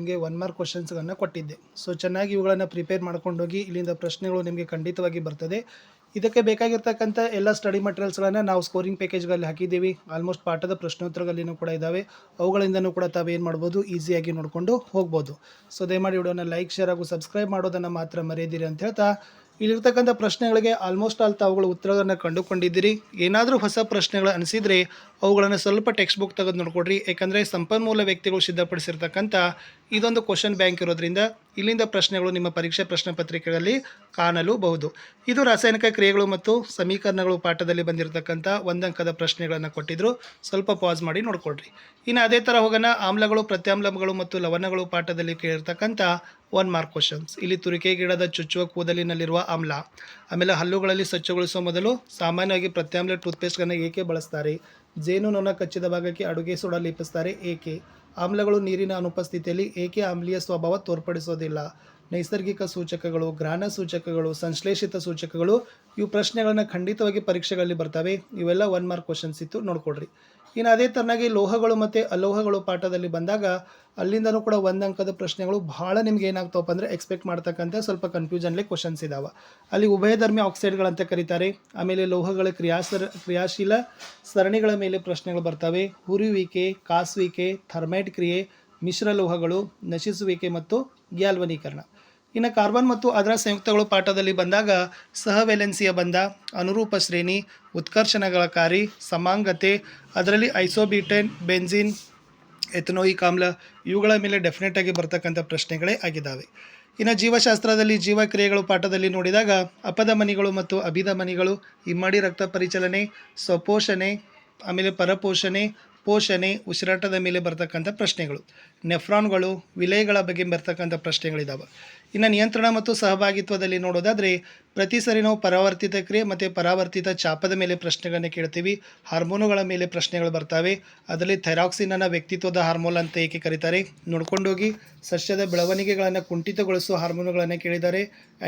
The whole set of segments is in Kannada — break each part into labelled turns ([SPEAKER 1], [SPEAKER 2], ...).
[SPEAKER 1] ನಿಮಗೆ 1 ಮಾರ್ಕ್ ಕ್ವಶನ್ಸ್ಗಳನ್ನು ಕೊಟ್ಟಿದ್ದೆ. ಸೊ ಚೆನ್ನಾಗಿ ಇವುಗಳನ್ನು ಪ್ರಿಪೇರ್ ಮಾಡ್ಕೊಂಡೋಗಿ. ಇಲ್ಲಿಂದ ಪ್ರಶ್ನೆಗಳು ನಿಮಗೆ ಖಂಡಿತವಾಗಿ ಬರ್ತದೆ. ಇದಕ್ಕೆ ಬೇಕಾಗಿರ್ತಕ್ಕಂಥ ಎಲ್ಲ ಸ್ಟಡಿ ಮಟೀರಿಯಲ್ಸ್ಗಳನ್ನು ನಾವು ಸ್ಕೋರಿಂಗ್ ಪ್ಯಾಕೇಜ್ಗಳಲ್ಲಿ ಹಾಕಿದ್ದೀವಿ. ಆಲ್ಮೋಸ್ಟ್ ಪಾಠದ ಪ್ರಶ್ನೋತ್ತರಗಳಲ್ಲಿನೂ ಕೂಡ ಇದ್ದಾವೆ. ಅವುಗಳಿಂದನೂ ಕೂಡ ತಾವೇನು ಮಾಡ್ಬೋದು, ಈಸಿಯಾಗಿ ನೋಡಿಕೊಂಡು ಹೋಗ್ಬೋದು. ಸೊ ದಯಮಾಡಿ ವಿಡಿಯೋನ ಲೈಕ್, ಶೇರ್ ಹಾಗೂ ಸಬ್ಸ್ಕ್ರೈಬ್ ಮಾಡೋದನ್ನು ಮಾತ್ರ ಮರೆಯದಿರಿ ಅಂತ ಹೇಳ್ತಾ, ಇಲ್ಲಿರ್ತಕ್ಕಂಥ ಪ್ರಶ್ನೆಗಳಿಗೆ ಆಲ್ಮೋಸ್ಟ್ ಆಲ್ ತಾವುಗಳು ಉತ್ತರಗಳನ್ನು ಕಂಡುಕೊಂಡಿದ್ದೀರಿ. ಏನಾದರೂ ಹೊಸ ಪ್ರಶ್ನೆಗಳು ಅನಿಸಿದರೆ ಅವುಗಳನ್ನು ಸ್ವಲ್ಪ ಟೆಕ್ಸ್ಟ್ ಬುಕ್ ತೆಗೆದು ನೋಡ್ಕೊಡ್ರಿ. ಯಾಕಂದರೆ ಸಂಪನ್ಮೂಲ ವ್ಯಕ್ತಿಗಳು ಸಿದ್ಧಪಡಿಸಿರ್ತಕ್ಕಂಥ ಇದೊಂದು ಕ್ವಶನ್ ಬ್ಯಾಂಕ್ ಇರೋದ್ರಿಂದ ಇಲ್ಲಿಂದ ಪ್ರಶ್ನೆಗಳು ನಿಮ್ಮ ಪರೀಕ್ಷಾ ಪ್ರಶ್ನೆ ಪತ್ರಿಕೆಗಳಲ್ಲಿ ಕಾಣಲೂಬಹುದು. ಇದು ರಾಸಾಯನಿಕ ಕ್ರಿಯೆಗಳು ಮತ್ತು ಸಮೀಕರಣಗಳು ಪಾಠದಲ್ಲಿ ಬಂದಿರತಕ್ಕಂಥ ಒಂದಂಕದ ಪ್ರಶ್ನೆಗಳನ್ನು ಕೊಟ್ಟಿದ್ದರು. ಸ್ವಲ್ಪ ಪಾಸ್ ಮಾಡಿ ನೋಡ್ಕೊಡ್ರಿ. ಇನ್ನು ಅದೇ ಥರ ಹೋಗೋಣ, ಆಮ್ಲಗಳು, ಪ್ರತ್ಯಾಮ್ಲಗಳು ಮತ್ತು ಲವಣಗಳು ಪಾಠದಲ್ಲಿ ಕೇಳಿರ್ತಕ್ಕಂಥ 1 ಮಾರ್ಕ್ ಕ್ವಶನ್ಸ್. ಇಲ್ಲಿ ತುರಿಕೆ ಗಿಡದ ಚುಚ್ಚುವ ಕೂದಲಿನಲ್ಲಿರುವ ಆಮ್ಲ. ಆಮೇಲೆ ಹಲ್ಲುಗಳಲ್ಲಿ ಸ್ವಚ್ಛಗೊಳಿಸುವ ಮೊದಲು ಸಾಮಾನ್ಯವಾಗಿ ಪ್ರತ್ಯಾಮ್ಲ ಟೂತ್ಪೇಸ್ಟ್ಗಳನ್ನು ಏಕೆ ಬಳಸ್ತಾರೆ? ಜೇನುನೊಣ ಕಚ್ಚಿದ ಭಾಗಕ್ಕೆ ಅಡುಗೆ ಸೋಡಾ ಲೇಪಿಸ್ತಾರೆ ಏಕೆ? ಆಮ್ಲಗಳು ನೀರಿನ ಅನುಪಸ್ಥಿತಿಯಲ್ಲಿ ಏಕೆ ಆಮ್ಲೀಯ ಸ್ವಭಾವ ತೋರ್ಪಡಿಸೋದಿಲ್ಲ? ನೈಸರ್ಗಿಕ ಸೂಚಕಗಳು, ಗ್ರಹಣ ಸೂಚಕಗಳು, ಸಂಶ್ಲೇಷಿತ ಸೂಚಕಗಳು, ಇವು ಪ್ರಶ್ನೆಗಳನ್ನು ಖಂಡಿತವಾಗಿ ಪರೀಕ್ಷೆಗಳಲ್ಲಿ ಬರ್ತವೆ. ಇವೆಲ್ಲ 1 ಮಾರ್ಕ್ ಕ್ವಶನ್ಸ್ ಇತ್ತು, ನೋಡ್ಕೊಡ್ರಿ. ಇನ್ನು ಅದೇ ಥರನಾಗಿ ಲೋಹಗಳು ಮತ್ತು ಅಲೋಹಗಳು ಪಾಠದಲ್ಲಿ ಬಂದಾಗ ಅಲ್ಲಿಂದನೂ ಕೂಡ 1 ಅಂಕದ ಪ್ರಶ್ನೆಗಳು ಭಾಳ ನಿಮ್ಗೆ ಏನಾಗ್ತವಪ್ಪ ಅಂದರೆ ಎಕ್ಸ್ಪೆಕ್ಟ್ ಮಾಡ್ತಕ್ಕಂಥ ಸ್ವಲ್ಪ ಕನ್ಫ್ಯೂಷನ್ಲಿ ಕ್ವಶನ್ಸ್ ಇದ್ದಾವೆ. ಅಲ್ಲಿ ಉಭಯಧರ್ಮಿ ಆಕ್ಸೈಡ್ಗಳಂತ ಕರೀತಾರೆ. ಆಮೇಲೆ ಲೋಹಗಳ ಕ್ರಿಯಾಶೀಲ ಸರಣಿಗಳ ಮೇಲೆ ಪ್ರಶ್ನೆಗಳು ಬರ್ತವೆ. ಹುರಿಯುವಿಕೆ, ಕಾಸುವಿಕೆ, ಥರ್ಮೈಟ್ ಕ್ರಿಯೆ, ಮಿಶ್ರ ಲೋಹಗಳು, ನಶಿಸುವಿಕೆ ಮತ್ತು ಗ್ಯಾಲ್ವನೀಕರಣ. ಇನ್ನು ಕಾರ್ಬನ್ ಮತ್ತು ಅದರ ಸಂಯುಕ್ತಗಳು ಪಾಠದಲ್ಲಿ ಬಂದಾಗ ಸಹವೆಲೆನ್ಸಿಯ ಬಂಧ, ಅನುರೂಪ ಶ್ರೇಣಿ, ಉತ್ಕರ್ಷಣಗಳಕಾರಿ, ಸಮಾಂಗತೆ, ಅದರಲ್ಲಿ ಐಸೋಬ್ಯೂಟೇನ್, ಬೆಂಜಿನ್, ಎಥನೋಯಿಕ್ ಆಮ್ಲ, ಇವುಗಳ ಮೇಲೆ ಡೆಫಿನೆಟಾಗಿ ಬರ್ತಕ್ಕಂಥ ಪ್ರಶ್ನೆಗಳೇ ಆಗಿದ್ದಾವೆ. ಇನ್ನು ಜೀವಶಾಸ್ತ್ರದಲ್ಲಿ ಜೀವಕ್ರಿಯೆಗಳು ಪಾಠದಲ್ಲಿ ನೋಡಿದಾಗ ಅಪಧಮನಿಗಳು ಮತ್ತು ಅಭಿಧಮನಿಗಳು, ಇಮ್ಮಡಿ ರಕ್ತ ಪರಿಚಲನೆ, ಸ್ವಪೋಷಣೆ, ಆಮೇಲೆ ಪರಪೋಷಣೆ, ಪೋಷಣೆ, ಉಸಿರಾಟದ ಮೇಲೆ ಬರ್ತಕ್ಕಂಥ ಪ್ರಶ್ನೆಗಳು, ನೆಫ್ರಾನ್ಗಳು, ವಿಲಯಗಳ ಬಗ್ಗೆ ಬರ್ತಕ್ಕಂಥ ಪ್ರಶ್ನೆಗಳಿದ್ದಾವೆ. ಇನ್ನು ನಿಯಂತ್ರಣ ಮತ್ತು ಸಹಭಾಗಿತ್ವದಲ್ಲಿ ನೋಡೋದಾದರೆ ಪ್ರತಿ ಸರಿ ನಾವು ಪರಾವರ್ತಿತ ಕ್ರಿಯೆ ಮತ್ತು ಪರಾವರ್ತಿತ ಚಾಪದ ಮೇಲೆ ಪ್ರಶ್ನೆಗಳನ್ನು ಕೇಳ್ತೀವಿ. ಹಾರ್ಮೋನುಗಳ ಮೇಲೆ ಪ್ರಶ್ನೆಗಳು ಬರ್ತವೆ. ಅದರಲ್ಲಿ ಥೈರಾಕ್ಸಿನನ್ನು ವ್ಯಕ್ತಿತ್ವದ ಹಾರ್ಮೋನ್ ಅಂತ ಏಕೆ ಕರೀತಾರೆ ನೋಡ್ಕೊಂಡೋಗಿ. ಸಸ್ಯದ ಬೆಳವಣಿಗೆಗಳನ್ನು ಕುಂಠಿತಗೊಳಿಸುವ ಹಾರ್ಮೋನುಗಳನ್ನು ಕೇಳಿದ್ದಾರೆ.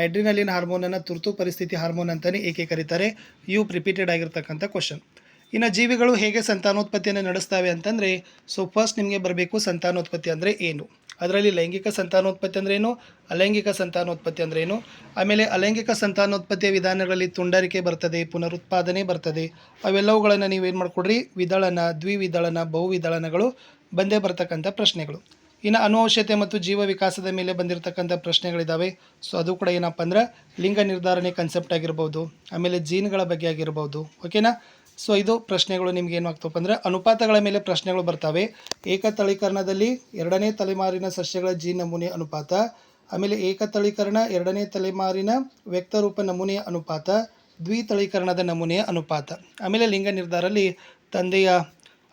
[SPEAKER 1] ಅಡ್ರಿನಲಿನ್ ಹಾರ್ಮೋನನ್ನು ತುರ್ತು ಪರಿಸ್ಥಿತಿ ಹಾರ್ಮೋನ್ ಅಂತಲೇ ಏಕೆ ಕರೀತಾರೆ? ಇವು ರಿಪೀಟೆಡ್ ಆಗಿರ್ತಕ್ಕಂಥ ಕ್ವಶನ್. ಇನ್ನು ಜೀವಿಗಳು ಹೇಗೆ ಸಂತಾನೋತ್ಪತ್ತಿಯನ್ನು ನಡೆಸ್ತವೆ ಅಂತಂದರೆ, ಸೊ ಫಸ್ಟ್ ನಿಮಗೆ ಬರಬೇಕು ಸಂತಾನೋತ್ಪತ್ತಿ ಅಂದರೆ ಏನು, ಅದರಲ್ಲಿ ಲೈಂಗಿಕ ಸಂತಾನೋತ್ಪತ್ತಿ ಅಂದರೆ ಏನು, ಅಲೈಂಗಿಕ ಸಂತಾನೋತ್ಪತ್ತಿ ಅಂದರೆ ಏನು, ಆಮೇಲೆ ಅಲೈಂಗಿಕ ಸಂತಾನೋತ್ಪತ್ತಿಯ ವಿಧಾನಗಳಲ್ಲಿ ತುಂಡರಿಕೆ ಬರ್ತದೆ, ಪುನರುತ್ಪಾದನೆ ಬರ್ತದೆ. ಅವೆಲ್ಲವುಗಳನ್ನು ನೀವೇನು ಮಾಡಿಕೊಡ್ರಿ, ವಿದಳನ, ದ್ವಿವಿದಳನ, ಬಹುವಿದಳನಗಳು ಬಂದೇ ಬರ್ತಕ್ಕಂಥ ಪ್ರಶ್ನೆಗಳು. ಇನ್ನು ಅನುವಂಶತೆ ಮತ್ತು ಜೀವ ವಿಕಾಸದ ಮೇಲೆ ಬಂದಿರತಕ್ಕಂಥ ಪ್ರಶ್ನೆಗಳಿದ್ದಾವೆ. ಸೊ ಅದು ಕೂಡ ಏನಪ್ಪ ಅಂದ್ರೆ ಲಿಂಗ ನಿರ್ಧಾರಣೆ ಕಾನ್ಸೆಪ್ಟ್ ಆಗಿರ್ಬೋದು, ಆಮೇಲೆ ಜೀನ್ಗಳ ಬಗ್ಗೆ ಆಗಿರ್ಬೋದು. ಓಕೆನಾ? ಸೊ ಇದು ಪ್ರಶ್ನೆಗಳು ನಿಮ್ಗೆ ಏನು ಆಗ್ತಪ್ಪ ಅಂದರೆ ಅನುಪಾತಗಳ ಮೇಲೆ ಪ್ರಶ್ನೆಗಳು ಬರ್ತವೆ. ಏಕತಳೀಕರಣದಲ್ಲಿ 2ನೇ ತಲೆಮಾರಿನ ಸಸ್ಯಗಳ ಜೀನ್ ನಮೂನೆ ಅನುಪಾತ, ಆಮೇಲೆ ಏಕತಳೀಕರಣ 2ನೇ ತಲೆಮಾರಿನ ವ್ಯಕ್ತರೂಪ ನಮೂನೆಯ ಅನುಪಾತ, ದ್ವಿತಳೀಕರಣದ ನಮೂನೆಯ ಅನುಪಾತ, ಆಮೇಲೆ ಲಿಂಗ ನಿರ್ಧಾರಲ್ಲಿ ತಂದೆಯ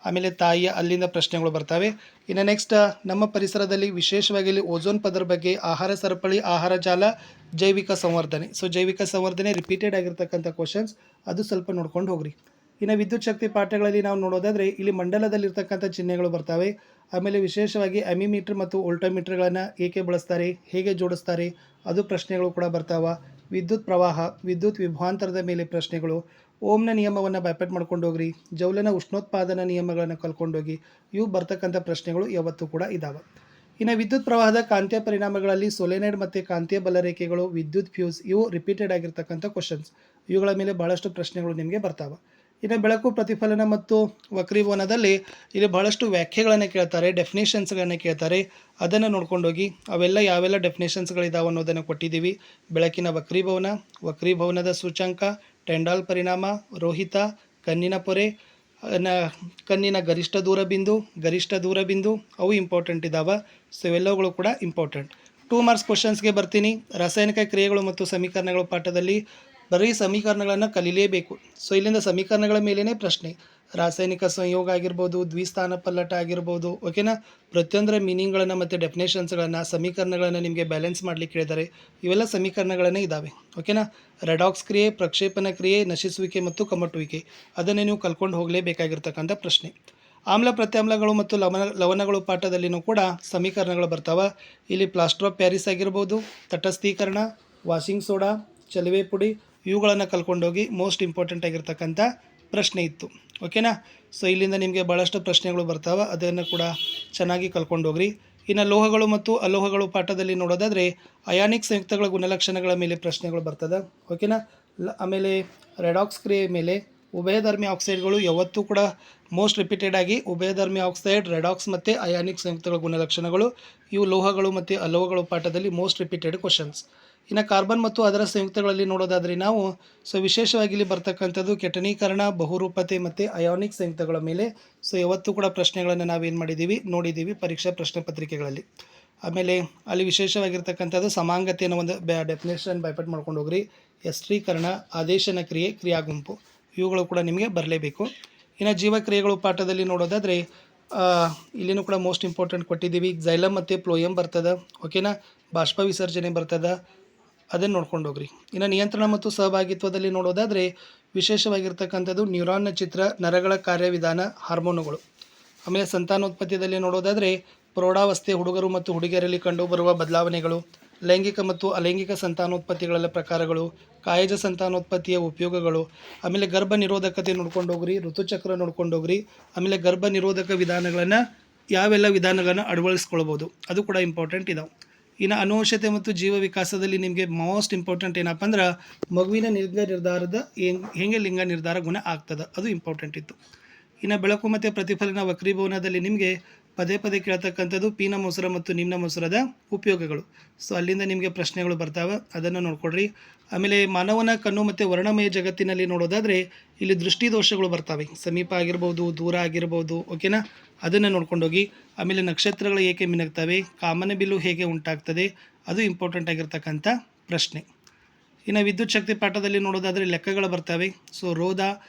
[SPEAKER 1] ಆಮೇಲೆ ತಾಯಿಯ ಅಲ್ಲಿಂದ ಪ್ರಶ್ನೆಗಳು ಬರ್ತವೆ. ಇನ್ನು ನೆಕ್ಸ್ಟ್ ನಮ್ಮ ಪರಿಸರದಲ್ಲಿ ವಿಶೇಷವಾಗಿ ಇಲ್ಲಿ ಓಝೋನ್ ಪದರ ಬಗ್ಗೆ, ಆಹಾರ ಸರಪಳಿ, ಆಹಾರ ಜಾಲ, ಜೈವಿಕ ಸಂವರ್ಧನೆ. ಸೊ ಜೈವಿಕ ಸಂವರ್ಧನೆ ರಿಪೀಟೆಡ್ ಆಗಿರ್ತಕ್ಕಂಥ ಕ್ವಶನ್ಸ್, ಅದು ಸ್ವಲ್ಪ ನೋಡ್ಕೊಂಡು ಹೋಗ್ರಿ. ಇನ್ನು ವಿದ್ಯುತ್ ಶಕ್ತಿ ಪಾಠಗಳಲ್ಲಿ ನಾವು ನೋಡೋದಾದರೆ ಇಲ್ಲಿ ಮಂಡಲದಲ್ಲಿರ್ತಕ್ಕಂಥ ಚಿಹ್ನೆಗಳು ಬರ್ತವೆ. ಆಮೇಲೆ ವಿಶೇಷವಾಗಿ ಅಮಿಮೀಟರ್ ಮತ್ತು ವೋಲ್ಟೋಮೀಟರ್ಗಳನ್ನು ಏಕೆ ಬಳಸ್ತಾರೆ, ಹೇಗೆ ಜೋಡಿಸ್ತಾರೆ, ಅದು ಪ್ರಶ್ನೆಗಳು ಕೂಡ ಬರ್ತಾವೆ. ವಿದ್ಯುತ್ ಪ್ರವಾಹ, ವಿದ್ಯುತ್ ವಿಭವಾಂತರದ ಮೇಲೆ ಪ್ರಶ್ನೆಗಳು, ಓಮ್ನ ನಿಯಮವನ್ನು ಬೈಪೆಟ್ ಮಾಡ್ಕೊಂಡು ಹೋಗ್ರಿ, ಜೌಲನ ಉಷ್ಣೋತ್ಪಾದನಾ ನಿಯಮಗಳನ್ನು ಕಲ್ಕೊಂಡೋಗಿ. ಇವು ಬರ್ತಕ್ಕಂಥ ಪ್ರಶ್ನೆಗಳು ಯಾವತ್ತೂ ಕೂಡ ಇದ್ದಾವೆ. ಇನ್ನು ವಿದ್ಯುತ್ ಪ್ರವಾಹದ ಕಾಂತೀಯ ಪರಿಣಾಮಗಳಲ್ಲಿ ಸೊಲೆನೈಡ್ ಮತ್ತು ಕಾಂತೀಯ ಬಲರೇಖೆಗಳು, ವಿದ್ಯುತ್ ಫ್ಯೂಸ್, ಇವು ರಿಪೀಟೆಡ್ ಆಗಿರ್ತಕ್ಕಂಥ ಕ್ವಶನ್ಸ್. ಇವುಗಳ ಮೇಲೆ ಭಾಳಷ್ಟು ಪ್ರಶ್ನೆಗಳು ನಿಮಗೆ ಬರ್ತಾವೆ. ಇನ್ನು ಬೆಳಕು ಪ್ರತಿಫಲನ ಮತ್ತು ವಕ್ರೀಭವನದಲ್ಲಿ ಇಲ್ಲಿ ಬಹಳಷ್ಟು ವ್ಯಾಖ್ಯೆಗಳನ್ನು ಕೇಳ್ತಾರೆ, ಡೆಫಿನೇಷನ್ಸ್ಗಳನ್ನು ಕೇಳ್ತಾರೆ. ಅದನ್ನು ನೋಡ್ಕೊಂಡೋಗಿ. ಅವೆಲ್ಲ ಯಾವೆಲ್ಲ ಡೆಫಿನೇಷನ್ಸ್ಗಳಿದಾವೆ ಅನ್ನೋದನ್ನು ಕೊಟ್ಟಿದ್ದೀವಿ. ಬೆಳಕಿನ ವಕ್ರೀಭವನ, ವಕ್ರೀಭವನದ ಸೂಚ್ಯಂಕ, ಟೆಂಡಾಲ್ ಪರಿಣಾಮ, ರೋಹಿತ, ಕಣ್ಣಿನ ಪೊರೆ, ಕಣ್ಣಿನ ಗರಿಷ್ಠ ದೂರಬಿಂದು, ಅವು ಇಂಪಾರ್ಟೆಂಟ್ ಇದ್ದಾವೆ. ಸೊ ಇವೆಲ್ಲವುಗಳು ಕೂಡ ಇಂಪಾರ್ಟೆಂಟ್. 2 ಮಾರ್ಕ್ಸ್ ಕ್ವಶನ್ಸ್ಗೆ ಬರ್ತೀನಿ. ರಾಸಾಯನಿಕ ಕ್ರಿಯೆಗಳು ಮತ್ತು ಸಮೀಕರಣಗಳು ಪಾಠದಲ್ಲಿ ಬರೀ ಸಮೀಕರಣಗಳನ್ನು ಕಲೀಲೇಬೇಕು. ಸೊ ಇಲ್ಲಿಂದ ಸಮೀಕರಣಗಳ ಮೇಲೇ ಪ್ರಶ್ನೆ, ರಾಸಾಯನಿಕ ಸಂಯೋಗ ಆಗಿರ್ಬೋದು, ದ್ವಿಸ್ಥಾನ ಪಲ್ಲಟ ಆಗಿರ್ಬೋದು. ಓಕೆನಾ? ಪ್ರತಿಯೊಂದರ ಮೀನಿಂಗ್ಗಳನ್ನು ಮತ್ತು ಡೆಫಿನೇಷನ್ಸ್ಗಳನ್ನು, ಸಮೀಕರಣಗಳನ್ನು ನಿಮಗೆ ಬ್ಯಾಲೆನ್ಸ್ ಮಾಡಲಿಕ್ಕೆ ಹೇಳಿದ್ದಾರೆ. ಇವೆಲ್ಲ ಸಮೀಕರಣಗಳನ್ನೇ ಇದ್ದಾವೆ. ಓಕೆನಾ? ರೆಡಾಕ್ಸ್ ಕ್ರಿಯೆ, ಪ್ರಕ್ಷೇಪಣ ಕ್ರಿಯೆ, ನಶಿಸುವಿಕೆ ಮತ್ತು ಕಮ್ಮಟುವಿಕೆ, ಅದನ್ನೇ ನೀವು ಕಲ್ಕೊಂಡು ಹೋಗಲೇಬೇಕಾಗಿರ್ತಕ್ಕಂಥ ಪ್ರಶ್ನೆ. ಆಮ್ಲ ಪ್ರತ್ಯಾಮ್ಲಗಳು ಮತ್ತು ಲವಣಗಳು ಪಾಠದಲ್ಲಿನೂ ಕೂಡ ಸಮೀಕರಣಗಳು ಬರ್ತಾವೆ. ಇಲ್ಲಿ ಪ್ಲಾಸ್ಟರ್ ಆಫ್ ಪ್ಯಾರಿಸ್ ಆಗಿರ್ಬೋದು, ತಟಸ್ಥೀಕರಣ, ವಾಷಿಂಗ್ ಸೋಡಾ, ಚಲುವೆ ಪುಡಿ, ಇವುಗಳನ್ನು ಕಲ್ಕೊಂಡೋಗಿ. ಮೋಸ್ಟ್ ಇಂಪಾರ್ಟೆಂಟ್ ಆಗಿರ್ತಕ್ಕಂಥ ಪ್ರಶ್ನೆ ಇತ್ತು. ಓಕೆನಾ? ಸೊ ಇಲ್ಲಿಂದ ನಿಮಗೆ ಭಾಳಷ್ಟು ಪ್ರಶ್ನೆಗಳು ಬರ್ತಾವೆ, ಅದನ್ನು ಕೂಡ ಚೆನ್ನಾಗಿ ಕಲ್ಕೊಂಡೋಗ್ರಿ. ಇನ್ನು ಲೋಹಗಳು ಮತ್ತು ಅಲೋಹಗಳು ಪಾಠದಲ್ಲಿ ನೋಡೋದಾದರೆ ಅಯಾನಿಕ್ ಸಂಯುಕ್ತಗಳ ಗುಣಲಕ್ಷಣಗಳ ಮೇಲೆ ಪ್ರಶ್ನೆಗಳು ಬರ್ತದೆ. ಓಕೆನಾ. ಆಮೇಲೆ ರೆಡಾಕ್ಸ್ ಕ್ರಿಯೆ ಮೇಲೆ ಉಭಯಧರ್ಮಿ ಆಕ್ಸೈಡ್ಗಳು ಯಾವತ್ತೂ ಕೂಡ ಮೋಸ್ಟ್ ರಿಪೀಟೆಡ್ ಆಗಿ ಉಭಯಧರ್ಮಿ ಆಕ್ಸೈಡ್, ರೆಡಾಕ್ಸ್ ಮತ್ತು ಅಯಾನಿಕ್ ಸಂಯುಕ್ತಗಳ ಗುಣಲಕ್ಷಣಗಳು ಇವು ಲೋಹಗಳು ಮತ್ತು ಅಲೋಹಗಳು ಪಾಠದಲ್ಲಿ ಮೋಸ್ಟ್ ರಿಪೀಟೆಡ್ ಕ್ವಶನ್ಸ್. ಇನ್ನು ಕಾರ್ಬನ್ ಮತ್ತು ಅದರ ಸಂಯುಕ್ತಗಳಲ್ಲಿ ನೋಡೋದಾದರೆ ನಾವು ವಿಶೇಷವಾಗಿ ಇಲ್ಲಿ ಬರ್ತಕ್ಕಂಥದ್ದು ಕೆಟನೀಕರಣ, ಬಹುರೂಪತೆ ಮತ್ತು ಅಯಾನಿಕ್ ಸಂಯುಕ್ತಗಳ ಮೇಲೆ ಯಾವತ್ತೂ ಕೂಡ ಪ್ರಶ್ನೆಗಳನ್ನು ನಾವೇನು ಮಾಡಿದ್ದೀವಿ ನೋಡಿದ್ದೀವಿ ಪರೀಕ್ಷಾ ಪ್ರಶ್ನೆ ಪತ್ರಿಕೆಗಳಲ್ಲಿ. ಆಮೇಲೆ ಅಲ್ಲಿ ವಿಶೇಷವಾಗಿರ್ತಕ್ಕಂಥದ್ದು ಸಮಾಂಗತೆ ಅನ್ನೋ ಒಂದು ಡೆಫಿನೇಷನ್ ಬೈಪಟ್ ಮಾಡ್ಕೊಂಡು ಹೋಗ್ರಿ. ಎಸ್ಟ್ರೀಕರಣ, ಆದೇಶನ ಕ್ರಿಯೆ, ಕ್ರಿಯಾಗುಂಪು ಇವುಗಳು ಕೂಡ ನಿಮಗೆ ಬರಲೇಬೇಕು. ಇನ್ನು ಜೀವಕ್ರಿಯೆಗಳು ಪಾಠದಲ್ಲಿ ನೋಡೋದಾದರೆ ಇಲ್ಲಿನೂ ಕೂಡ ಮೋಸ್ಟ್ ಇಂಪಾರ್ಟೆಂಟ್ ಕೊಟ್ಟಿದ್ದೀವಿ. ಜೈಲಮ್ ಮತ್ತು ಪ್ಲೋಯಮ್ ಬರ್ತದೆ. ಓಕೆನಾ. ಬಾಷ್ಪ ವಿಸರ್ಜನೆ ಬರ್ತದೆ, ಅದನ್ನು ನೋಡ್ಕೊಂಡು ಹೋಗ್ರಿ. ಇನ್ನು ನಿಯಂತ್ರಣ ಮತ್ತು ಸಹಭಾಗಿತ್ವದಲ್ಲಿ ನೋಡೋದಾದರೆ ವಿಶೇಷವಾಗಿರ್ತಕ್ಕಂಥದ್ದು ನ್ಯೂರಾನ್ನ ಚಿತ್ರ, ನರಗಳ ಕಾರ್ಯವಿಧಾನ, ಹಾರ್ಮೋನುಗಳು. ಆಮೇಲೆ ಸಂತಾನೋತ್ಪತ್ತಿಯಲ್ಲಿ ನೋಡೋದಾದರೆ ಪ್ರೌಢಾವಸ್ಥೆ, ಹುಡುಗರು ಮತ್ತು ಹುಡುಗಿಯರಲ್ಲಿ ಕಂಡುಬರುವ ಬದಲಾವಣೆಗಳು, ಲೈಂಗಿಕ ಮತ್ತು ಅಲೈಂಗಿಕ ಸಂತಾನೋತ್ಪತ್ತಿಗಳೆಲ್ಲ ಪ್ರಕಾರಗಳು, ಕಾಯಜ ಸಂತಾನೋತ್ಪತ್ತಿಯ ಉಪಯೋಗಗಳು, ಆಮೇಲೆ ಗರ್ಭ ನಿರೋಧಕತೆ ನೋಡ್ಕೊಂಡು ಹೋಗ್ರಿ, ಋತುಚಕ್ರ ನೋಡ್ಕೊಂಡು ಹೋಗ್ರಿ. ಆಮೇಲೆ ಗರ್ಭ ನಿರೋಧಕ ವಿಧಾನಗಳನ್ನು ಯಾವೆಲ್ಲ ವಿಧಾನಗಳನ್ನು ಅಳವಡಿಸ್ಕೊಳ್ಬೋದು ಅದು ಕೂಡ ಇಂಪಾರ್ಟೆಂಟ್ ಇದಾವೆ. ಇನ್ನು ಅನುವಂಶತೆ ಮತ್ತು ಜೀವ ವಿಕಾಸದಲ್ಲಿ ನಿಮಗೆ ಮೋಸ್ಟ್ ಇಂಪಾರ್ಟೆಂಟ್ ಏನಪ್ಪ ಅಂದ್ರೆ ಮಗುವಿನ ಲಿಂಗ ನಿರ್ಧಾರದ ಹೇಗೆ ಲಿಂಗ ನಿರ್ಧಾರ ಗುಣ ಆಗ್ತದೆ ಅದು ಇಂಪಾರ್ಟೆಂಟ್ ಇತ್ತು. ಇನ್ನು ಬೆಳಕು ಮತ್ತು ಪ್ರತಿಫಲನ ವಕ್ರೀಭವನದಲ್ಲಿ ನಿಮಗೆ ಪದೇ ಪದೇ ಕೇಳ್ತಕ್ಕಂಥದ್ದು ಪೀನ ಮೊಸರ ಮತ್ತು ನಿಮ್ನ ಮೊಸರದ ಉಪಯೋಗಗಳು. ಅಲ್ಲಿಂದ ನಿಮಗೆ ಪ್ರಶ್ನೆಗಳು ಬರ್ತಾವೆ, ಅದನ್ನು ನೋಡ್ಕೊಡ್ರಿ. ಆಮೇಲೆ ಮಾನವನ ಕಣ್ಣು ಮತ್ತು ವರ್ಣಮಯ ಜಗತ್ತಿನಲ್ಲಿ ನೋಡೋದಾದರೆ ಇಲ್ಲಿ ದೃಷ್ಟಿ ದೋಷಗಳು ಬರ್ತವೆ, ಸಮೀಪ ಆಗಿರ್ಬೋದು, ದೂರ ಆಗಿರ್ಬೋದು. ಓಕೆನಾ, ಅದನ್ನು ನೋಡ್ಕೊಂಡೋಗಿ. ಆಮೇಲೆ ನಕ್ಷತ್ರಗಳು ಏಕೆ ಮಿನುಗ್ತವೆ, ಕಾಮನಬಿಲ್ಲು ಹೇಗೆ ಉಂಟಾಗ್ತದೆ ಅದು ಇಂಪಾರ್ಟೆಂಟ್ ಆಗಿರ್ತಕ್ಕಂಥ ಪ್ರಶ್ನೆ. ಇನ್ನು ವಿದ್ಯುತ್ ಶಕ್ತಿ ಪಾಠದಲ್ಲಿ ನೋಡೋದಾದರೆ ಲೆಕ್ಕಗಳು ಬರ್ತವೆ. ರೋಧ,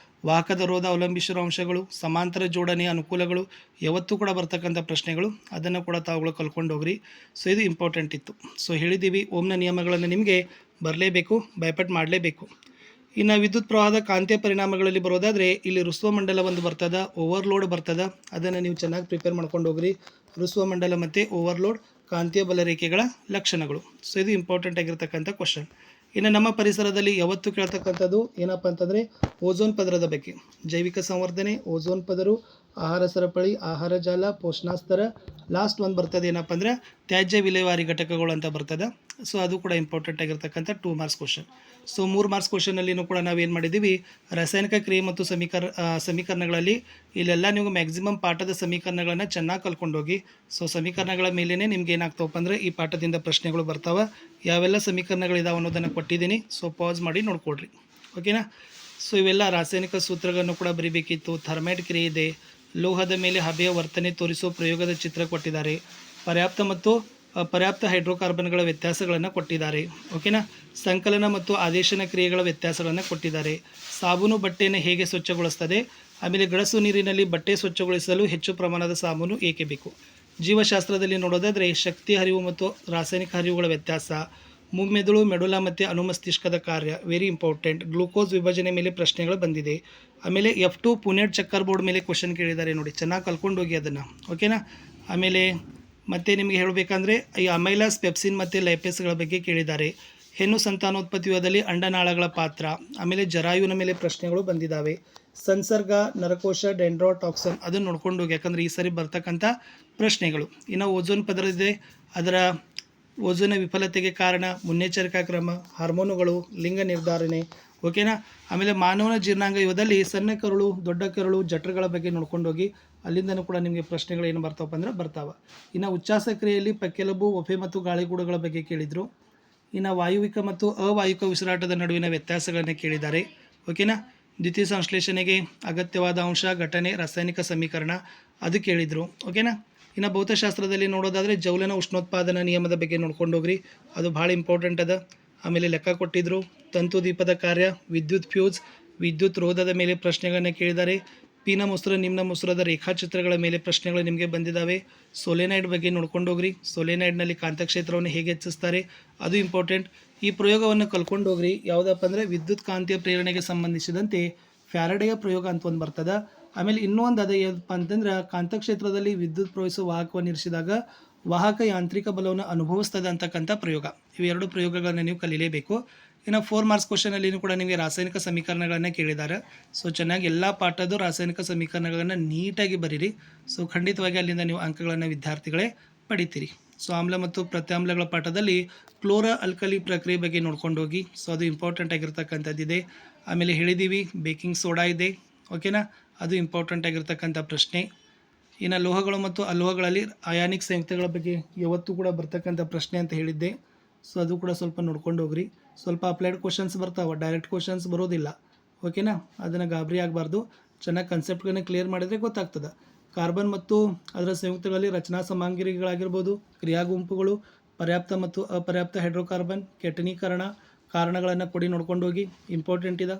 [SPEAKER 1] ವಾಹಕದ ರೋಧ, ಅವಲಂಬಿಸಿರುವ ಅಂಶಗಳು, ಸಮಾಂತರ ಜೋಡಣೆಯ ಅನುಕೂಲಗಳು ಯಾವತ್ತೂ ಕೂಡ ಬರ್ತಕ್ಕಂಥ ಪ್ರಶ್ನೆಗಳು, ಅದನ್ನು ಕೂಡ ತಾವುಗಳು ಕಲ್ಕೊಂಡು ಹೋಗ್ರಿ. ಇದು ಇಂಪಾರ್ಟೆಂಟ್ ಇತ್ತು. ಹೇಳಿದ್ದೀವಿ ಓಮ್ನ ನಿಯಮಗಳನ್ನು ನಿಮಗೆ ಬರಲೇಬೇಕು, ಭಯಪಟ್ಟು ಮಾಡಲೇಬೇಕು. ಇನ್ನು ವಿದ್ಯುತ್ ಪ್ರವಾಹದ ಕಾಂತೀಯ ಪರಿಣಾಮಗಳಲ್ಲಿ ಬರೋದಾದರೆ ಇಲ್ಲಿ ಋಸ್ವ ಮಂಡಲ ಒಂದು ಬರ್ತದೆ, ಓವರ್ಲೋಡ್ ಬರ್ತದೆ. ಅದನ್ನು ನೀವು ಚೆನ್ನಾಗಿ ಪ್ರಿಪೇರ್ ಮಾಡ್ಕೊಂಡು ಹೋಗ್ರಿ. ಋಸ್ವ ಮಂಡಲ ಮತ್ತು ಓವರ್ಲೋಡ್ ಕಾಂತೀಯ ಬಲರೇಖೆಗಳ ಲಕ್ಷಣಗಳು. ಇದು ಇಂಪಾರ್ಟೆಂಟ್ ಆಗಿರ್ತಕ್ಕಂಥ ಕ್ವಶನ್. ಇನ್ನು ನಮ್ಮ ಪರಿಸರದಲ್ಲಿ ಯಾವತ್ತು ಕೇಳ್ತಕ್ಕಂಥದ್ದು ಏನಪ್ಪ ಅಂತಂದರೆ ಓಝೋನ್ ಪದರದ ಬಗ್ಗೆ, ಜೈವಿಕ ಸಂವರ್ಧನೆ, ಓಝೋನ್ ಪದರು, ಆಹಾರ ಸರಪಳಿ, ಆಹಾರ ಜಾಲ, ಪೋಷಣಾಸ್ತರ, ಲಾಸ್ಟ್ ಒಂದು ಬರ್ತದೆ ಏನಪ್ಪ ಅಂದರೆ ತ್ಯಾಜ್ಯ ವಿಲೇವಾರಿ ಘಟಕಗಳು ಅಂತ ಬರ್ತದೆ. ಅದು ಕೂಡ ಇಂಪಾರ್ಟೆಂಟ್ ಆಗಿರ್ತಕ್ಕಂಥ 2 ಮಾರ್ಕ್ಸ್ ಕ್ವಶನ್. 3 ಮಾರ್ಕ್ಸ್ ಕ್ವಶನಲ್ಲಿನೂ ಕೂಡ ನಾವೇನು ಮಾಡಿದ್ದೀವಿ ರಾಸಾಯನಿಕ ಕ್ರಿಯೆ ಮತ್ತು ಸಮೀಕರಣಗಳಲ್ಲಿ ಇಲ್ಲೆಲ್ಲ ನೀವು ಮ್ಯಾಕ್ಸಿಮಮ್ ಪಾಠದ ಸಮೀಕರಣಗಳನ್ನು ಚೆನ್ನಾಗಿ ಕಲ್ಕೊಂಡೋಗಿ. ಸಮೀಕರಣಗಳ ಮೇಲೇ ನಿಮ್ಗೆ ಏನಾಗ್ತಾವಪ್ಪ ಅಂದರೆ ಈ ಪಾಠದಿಂದ ಪ್ರಶ್ನೆಗಳು ಬರ್ತಾವೆ. ಯಾವೆಲ್ಲ ಸಮೀಕರಣಗಳಿದಾವೆ ಅನ್ನೋದನ್ನು ಕೊಟ್ಟಿದ್ದೀನಿ. ಪಾಸ್ ಮಾಡಿ ನೋಡ್ಕೊಡ್ರಿ. ಓಕೆನಾ. ಇವೆಲ್ಲ ರಾಸಾಯನಿಕ ಸೂತ್ರಗಳನ್ನು ಕೂಡ ಬರೀಬೇಕಿತ್ತು. ಥರ್ಮೈಡ್ ಕ್ರಿಯೆ ಇದೆ, ಲೋಹದ ಮೇಲೆ ಹಬೆಯ ವರ್ತನೆ ತೋರಿಸುವ ಪ್ರಯೋಗದ ಚಿತ್ರ ಕೊಟ್ಟಿದ್ದಾರೆ, ಪರ್ಯಾಪ್ತ ಹೈಡ್ರೋಕಾರ್ಬನ್ಗಳ ವ್ಯತ್ಯಾಸಗಳನ್ನು ಕೊಟ್ಟಿದ್ದಾರೆ. ಓಕೆನಾ. ಸಂಕಲನ ಮತ್ತು ಆದೇಶನ ಕ್ರಿಯೆಗಳ ವ್ಯತ್ಯಾಸಗಳನ್ನು ಕೊಟ್ಟಿದ್ದಾರೆ. ಸಾಬೂನು ಬಟ್ಟೆಯನ್ನು ಹೇಗೆ ಸ್ವಚ್ಛಗೊಳಿಸ್ತದೆ, ಆಮೇಲೆ ಗಡಸು ನೀರಿನಲ್ಲಿ ಬಟ್ಟೆ ಸ್ವಚ್ಛಗೊಳಿಸಲು ಹೆಚ್ಚು ಪ್ರಮಾಣದ ಸಾಬೂನು ಏಕೆ ಬೇಕು. ಜೀವಶಾಸ್ತ್ರದಲ್ಲಿ ನೋಡೋದಾದರೆ ಶಕ್ತಿ ಹರಿವು ಮತ್ತು ರಾಸಾಯನಿಕ ಹರಿವುಗಳ ವ್ಯತ್ಯಾಸ, ಮುಮ್ಮೆದುಳು, ಮೆಡುಲ ಮತ್ತು ಅನುಮಸ್ತಿಷ್ಕದ ಕಾರ್ಯ ವೆರಿ ಇಂಪಾರ್ಟೆಂಟ್. ಗ್ಲೂಕೋಸ್ ವಿಭಜನೆ ಮೇಲೆ ಪ್ರಶ್ನೆಗಳು ಬಂದಿದೆ. ಆಮೇಲೆ F2 ಪುನೆಟ್ ಚಕ್ಕರ್ ಬೋರ್ಡ್ ಮೇಲೆ ಕ್ವಶನ್ ಕೇಳಿದ್ದಾರೆ ನೋಡಿ, ಚೆನ್ನಾಗಿ ಕಲ್ಕೊಂಡು ಹೋಗಿ ಅದನ್ನು. ಓಕೆನಾ. ಆಮೇಲೆ ಮತ್ತೆ ನಿಮಗೆ ಹೇಳಬೇಕಂದ್ರೆ ಈ ಅಮೈಲಾಸ್, ಪೆಪ್ಸಿನ್ ಮತ್ತು ಲೈಪೇಸ್ಗಳ ಬಗ್ಗೆ ಕೇಳಿದ್ದಾರೆ. ಹೆಣ್ಣು ಸಂತಾನೋತ್ಪತ್ತಿಯಲ್ಲಿ ಅಂಡನಾಳಗಳ ಪಾತ್ರ, ಆಮೇಲೆ ಜರಾಯುವಿನ ಮೇಲೆ ಪ್ರಶ್ನೆಗಳು ಬಂದಿದ್ದಾವೆ. ಸಂಸರ್ಗ, ನರಕೋಶ, ಡೆಂಡ್ರೋಟಾಕ್ಸಿನ್ ಅದನ್ನು ನೋಡ್ಕೊಂಡು ಹೋಗಿ, ಯಾಕಂದರೆ ಈ ಸರಿ ಬರ್ತಕ್ಕಂಥ ಪ್ರಶ್ನೆಗಳು. ಇನ್ನು ಓಝೋನ್ ಪದರ ಇದೆ, ಅದರ ಓಝೋನ್ ವಿಫಲತೆಗೆ ಕಾರಣ, ಮುನ್ನೆಚ್ಚರಿಕಾ ಕ್ರಮ, ಹಾರ್ಮೋನುಗಳು, ಲಿಂಗ ನಿರ್ಧಾರಣೆ. ಓಕೆನಾ. ಆಮೇಲೆ ಮಾನವನ ಜೀರ್ಣಾಂಗ ಯುಗದಲ್ಲಿ ಸಣ್ಣ ಕರುಳು, ದೊಡ್ಡ ಕರುಳು, ಜಠರಗಳ ಬಗ್ಗೆ ನೋಡ್ಕೊಂಡೋಗಿ. ಅಲ್ಲಿಂದನೂ ಕೂಡ ನಿಮಗೆ ಪ್ರಶ್ನೆಗಳು ಏನು ಬರ್ತಾವಪ್ಪ ಅಂದ್ರೆ ಬರ್ತಾವೆ. ಇನ್ನು ಉಚ್ಛ್ವಾಸ ಕ್ರಿಯೆಯಲ್ಲಿ ಪಕ್ಕೆಲುಬು, ಒಫೆ ಮತ್ತು ಗಾಳಿಗೂಡುಗಳ ಬಗ್ಗೆ ಕೇಳಿದರು. ಇನ್ನು ವಾಯುವಿಕ ಮತ್ತು ಅವಾಯುವಿಕ ಉಸಿರಾಟದ ನಡುವಿನ ವ್ಯತ್ಯಾಸಗಳನ್ನು ಕೇಳಿದ್ದಾರೆ. ಓಕೆನಾ. ದ್ವಿತೀಯ ಸಂಶ್ಲೇಷಣೆಗೆ ಅಗತ್ಯವಾದ ಅಂಶ, ಘಟನೆ, ರಾಸಾಯನಿಕ ಸಮೀಕರಣ ಅದು ಕೇಳಿದರು. ಓಕೆನಾ. ಇನ್ನು ಭೌತಶಾಸ್ತ್ರದಲ್ಲಿ ನೋಡೋದಾದರೆ ಜೌಲನ ಉಷ್ಣೋತ್ಪಾದನಾ ನಿಯಮದ ಬಗ್ಗೆ ನೋಡ್ಕೊಂಡು ಹೋಗ್ರಿ, ಅದು ಭಾಳ ಇಂಪಾರ್ಟೆಂಟ್ ಅದ. ಆಮೇಲೆ ಲೆಕ್ಕ ಕೊಟ್ಟಿದ್ದರು. ತಂತು ದೀಪದ ಕಾರ್ಯ, ವಿದ್ಯುತ್ ಫ್ಯೂಸ್, ವಿದ್ಯುತ್ ರೋಧದ ಮೇಲೆ ಪ್ರಶ್ನೆಗಳನ್ನು ಕೇಳಿದ್ದಾರೆ. ಪೀನ ಮೊಸರು, ನಿಮ್ನ ಮೊಸರದ ರೇಖಾಚಿತ್ರಗಳ ಮೇಲೆ ಪ್ರಶ್ನೆಗಳು ನಿಮಗೆ ಬಂದಿದ್ದಾವೆ. ಸೋಲೆನೈಡ್ ಬಗ್ಗೆ ನೋಡ್ಕೊಂಡು ಹೋಗ್ರಿ. ಸೋಲೆನೈಡ್ನಲ್ಲಿ ಕಾಂತಕ್ಷೇತ್ರವನ್ನು ಹೇಗೆ ಹೆಚ್ಚಿಸ್ತಾರೆ ಅದು ಇಂಪಾರ್ಟೆಂಟ್. ಈ ಪ್ರಯೋಗವನ್ನು ಕಲ್ಕೊಂಡು ಹೋಗ್ರಿ. ಯಾವುದಪ್ಪ ಅಂದರೆ ವಿದ್ಯುತ್ ಕಾಂತೀಯ ಪ್ರೇರಣೆಗೆ ಸಂಬಂಧಿಸಿದಂತೆ ಫ್ಯಾರಡೆಯ ಪ್ರಯೋಗ ಅಂತ ಒಂದು ಬರ್ತದೆ. ಆಮೇಲೆ ಇನ್ನೊಂದು ಅದೇ ಏನಪ್ಪ ಅಂತಂದ್ರೆ ಕಾಂತಕ್ಷೇತ್ರದಲ್ಲಿ ವಿದ್ಯುತ್ ಪ್ರವಹಿಸುವ ವಾಹಕವನ್ನು ಇರಿಸಿದಾಗ ವಾಹಕ ಯಾಂತ್ರಿಕ ಬಲವನ್ನು ಅನುಭವಿಸ್ತದೆ ಅಂತಕ್ಕಂಥ ಪ್ರಯೋಗ. ಇವೆರಡು ಪ್ರಯೋಗಗಳನ್ನು ನೀವು ಕಲೀಲೇಬೇಕು. ಇನ್ನು 4 ಮಾರ್ಕ್ಸ್ ಕ್ವಶನಲ್ಲಿಯೂ ಕೂಡ ನಿಮಗೆ ರಾಸಾಯನಿಕ ಸಮೀಕರಣಗಳನ್ನು ಕೇಳಿದ್ದಾರೆ. ಚೆನ್ನಾಗಿ ಎಲ್ಲ ಪಾಠದ ರಾಸಾಯನಿಕ ಸಮೀಕರಣಗಳನ್ನು ನೀಟಾಗಿ ಬರೀರಿ. ಖಂಡಿತವಾಗಿ ಅಲ್ಲಿಂದ ನೀವು ಅಂಕಗಳನ್ನು ವಿದ್ಯಾರ್ಥಿಗಳೇ ಪಡಿತೀರಿ. ಸೊ ಆಮ್ಲ ಮತ್ತು ಪ್ರತ್ಯಾಮ್ಲಗಳ ಪಾಠದಲ್ಲಿ ಕ್ಲೋರ ಅಲ್ಕಲಿ ಪ್ರಕ್ರಿಯೆ ಬಗ್ಗೆ ನೋಡ್ಕೊಂಡು ಹೋಗಿ. ಸೊ ಅದು ಇಂಪಾರ್ಟೆಂಟ್ ಆಗಿರ್ತಕ್ಕಂಥದ್ದಿದೆ. ಆಮೇಲೆ ಹೇಳಿದ್ದೀವಿ ಬೇಕಿಂಗ್ ಸೋಡಾ ಇದೆ, ಓಕೆನಾ, ಅದು ಇಂಪಾರ್ಟೆಂಟ್ ಆಗಿರ್ತಕ್ಕಂಥ ಪ್ರಶ್ನೆ. ಇನ್ನು ಲೋಹಗಳು ಮತ್ತು ಅಲೋಹಗಳಲ್ಲಿ ಅಯಾನಿಕ್ ಸಂಯುಕ್ತಗಳ ಬಗ್ಗೆ ಯಾವತ್ತೂ ಕೂಡ ಬರ್ತಕ್ಕಂಥ ಪ್ರಶ್ನೆ ಅಂತ ಹೇಳಿದ್ದೆ. ಸೊ ಅದು ಕೂಡ ಸ್ವಲ್ಪ ನೋಡ್ಕೊಂಡು ಹೋಗ್ರಿ. ಸ್ವಲ್ಪ ಅಪ್ಲೈಡ್ ಕ್ವಶನ್ಸ್ ಬರ್ತಾವೆ, ಡೈರೆಕ್ಟ್ ಕ್ವಶನ್ಸ್ ಬರೋದಿಲ್ಲ, ಓಕೆನಾ. ಅದನ್ನು ಗಾಬರಿ ಆಗಬಾರ್ದು. ಚೆನ್ನಾಗಿ ಕನ್ಸೆಪ್ಟ್ಗಳನ್ನ ಕ್ಲಿಯರ್ ಮಾಡಿದರೆ ಗೊತ್ತಾಗ್ತದೆ. ಕಾರ್ಬನ್ ಮತ್ತು ಅದರ ಸಂಯುಕ್ತಗಳಲ್ಲಿ ರಚನಾ ಸಾಮಗ್ರಿಗಳಾಗಿರ್ಬೋದು, ಕ್ರಿಯಾ ಗುಂಪುಗಳು, ಪರ್ಯಾಪ್ತ ಮತ್ತು ಅಪರ್ಯಾಪ್ತ ಹೈಡ್ರೋಕಾರ್ಬನ್, ಕೆಟನೀಕರಣ, ಕಾರಣಗಳನ್ನು ಕೊಡಿ ನೋಡ್ಕೊಂಡು ಹೋಗಿ, ಇಂಪಾರ್ಟೆಂಟ್ ಇದೆ.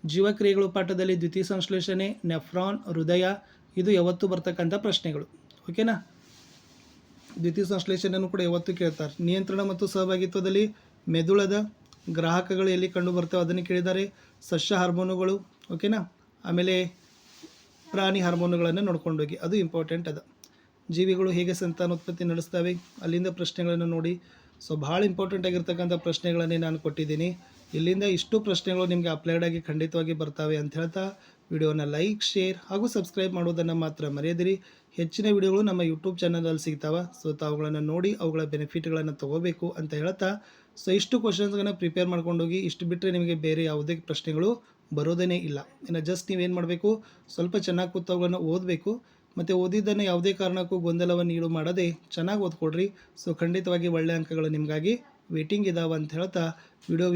[SPEAKER 1] ಜೀವಕ್ರಿಯೆಗಳು ಪಾಠದಲ್ಲಿ ದ್ವಿತೀಯ ಸಂಶ್ಲೇಷಣೆ, ನೆಫ್ರಾನ್, ಹೃದಯ, ಇದು ಯಾವತ್ತೂ ಬರ್ತಕ್ಕಂಥ ಪ್ರಶ್ನೆಗಳು, ಓಕೆನಾ. ದ್ವಿತೀಯ ಸಂಶ್ಲೇಷಣೆಯನ್ನು ಕೂಡ ಯಾವತ್ತೂ ಕೇಳ್ತಾರೆ. ನಿಯಂತ್ರಣ ಮತ್ತು ಸಹಭಾಗಿತ್ವದಲ್ಲಿ ಮೆದುಳದ ಗ್ರಾಹಕಗಳು ಎಲ್ಲಿ ಕಂಡು ಬರ್ತವೆ ಅದನ್ನು ಕೇಳಿದ್ದಾರೆ. ಸಸ್ಯ ಹಾರ್ಮೋನುಗಳು, ಓಕೆನಾ. ಆಮೇಲೆ ಪ್ರಾಣಿ ಹಾರ್ಮೋನುಗಳನ್ನು ನೋಡ್ಕೊಂಡು ಹೋಗಿ, ಅದು ಇಂಪಾರ್ಟೆಂಟ್ ಅದ. ಜೀವಿಗಳು ಹೇಗೆ ಸಂತಾನೋತ್ಪತ್ತಿ ನಡೆಸ್ತವೆ ಅಲ್ಲಿಂದ ಪ್ರಶ್ನೆಗಳನ್ನು ನೋಡಿ. ಸೊ ಭಾಳ ಇಂಪಾರ್ಟೆಂಟ್ ಆಗಿರ್ತಕ್ಕಂಥ ಪ್ರಶ್ನೆಗಳನ್ನೇ ನಾನು ಕೊಟ್ಟಿದ್ದೀನಿ. ಇಲ್ಲಿಂದ ಇಷ್ಟು ಪ್ರಶ್ನೆಗಳು ನಿಮಗೆ ಅಪ್ಲೈಡ್ ಆಗಿ ಖಂಡಿತವಾಗಿ ಬರ್ತವೆ ಅಂತ ಹೇಳ್ತಾ ವಿಡಿಯೋನ ಲೈಕ್, ಶೇರ್ ಹಾಗೂ ಸಬ್ಸ್ಕ್ರೈಬ್ ಮಾಡೋದನ್ನು ಮಾತ್ರ ಮರೆಯದಿರಿ. ಹೆಚ್ಚಿನ ವಿಡಿಯೋಗಳು ನಮ್ಮ ಯೂಟ್ಯೂಬ್ ಚಾನಲಲ್ಲಿ ಸಿಗ್ತಾವೆ. ಸೊ ತಾವುಗಳನ್ನು ನೋಡಿ ಅವುಗಳ ಬೆನಿಫಿಟ್ಗಳನ್ನು ತೊಗೋಬೇಕು ಅಂತ ಹೇಳ್ತಾ, ಸೊ ಇಷ್ಟು ಕ್ವಶನ್ಸ್ಗಳನ್ನು ಪ್ರಿಪೇರ್ ಮಾಡ್ಕೊಂಡೋಗಿ. ಇಷ್ಟು ಬಿಟ್ಟರೆ ನಿಮಗೆ ಬೇರೆ ಯಾವುದೇ ಪ್ರಶ್ನೆಗಳು ಬರೋದೇ ಇಲ್ಲ. ಇನ್ನು ಜಸ್ಟ್ ನೀವೇನು ಮಾಡಬೇಕು, ಸ್ವಲ್ಪ ಚೆನ್ನಾಗಿ ಕೂತು ಅವುಗಳನ್ನು ಓದಬೇಕು. ಮತ್ತು ಓದಿದ್ದನ್ನು ಯಾವುದೇ ಕಾರಣಕ್ಕೂ ಗೊಂದಲವನ್ನು ಈಡು ಮಾಡದೆ ಚೆನ್ನಾಗಿ ಓದ್ಕೊಡ್ರಿ. ಸೊ ಖಂಡಿತವಾಗಿ ಒಳ್ಳೆಯ ಅಂಕಗಳು ನಿಮಗಾಗಿ ವೇಟಿಂಗ್ ಇದ್ದಾವೆ ಅಂತ ಹೇಳ್ತಾ ವಿಡಿಯೋ